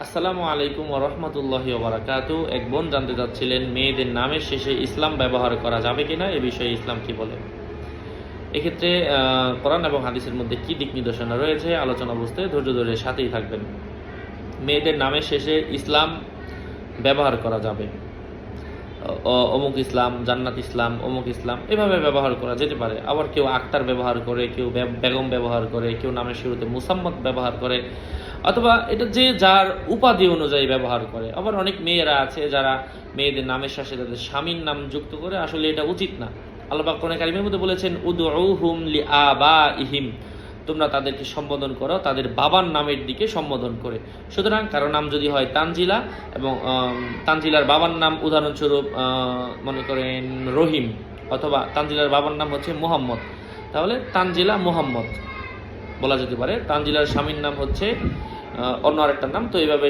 আসসালামু আলাইকুম ওয়া রাহমাতুল্লাহি ওয়া বারাকাতুহু। এক বোন জানতে চাচ্ছিলেন মেয়েদের নামের শেষে ইসলাম ব্যবহার করা যাবে কিনা, এ বিষয়ে ইসলাম কি বলে। এক্ষেত্রে কোরআন এবং হাদিসের মধ্যে কি দিক নির্দেশনা রয়েছে আলোচনা বুঝতে ধৈর্য ধরে সাথেই থাকবেন। মেয়েদের নামের শেষে ইসলাম ব্যবহার করা যাবে। অমুক ইসলাম, জান্নাত ইসলাম, অমুক ইসলাম, এভাবে ব্যবহার করা যেতে পারে। আবার কেউ আক্তার ব্যবহার করে, কেউ বেগম ব্যবহার করে, কেউ নামের শুরুতে মুসাম্মদ ব্যবহার করে, অথবা এটা যে যার উপাধি অনুযায়ী ব্যবহার করে। আবার অনেক মেয়েরা আছে যারা মেয়েদের নামের সাথে তাদের স্বামীর নাম যুক্ত করে, আসলে এটা উচিত না। আল্লাহ পাক কোরআনে কারিমের মধ্যে বলেছেন, উদউহুম লিআবাইহিম, তোমরা তাদেরকে সম্বোধন করো তাদের বাবার নামের দিকে সম্বোধন করে। সুতরাং কারো নাম যদি হয় তানজিলা এবং তানজিলার বাবার নাম উদাহরণস্বরূপ মনে করেন রহিম, অথবা তানজিলার বাবার নাম হচ্ছে মুহাম্মদ, তাহলে তানজিলা মুহাম্মদ বলা যেতে পারে। তানজিলার স্বামীর নাম হচ্ছে অন্য আরেকটা নাম, তো এইভাবে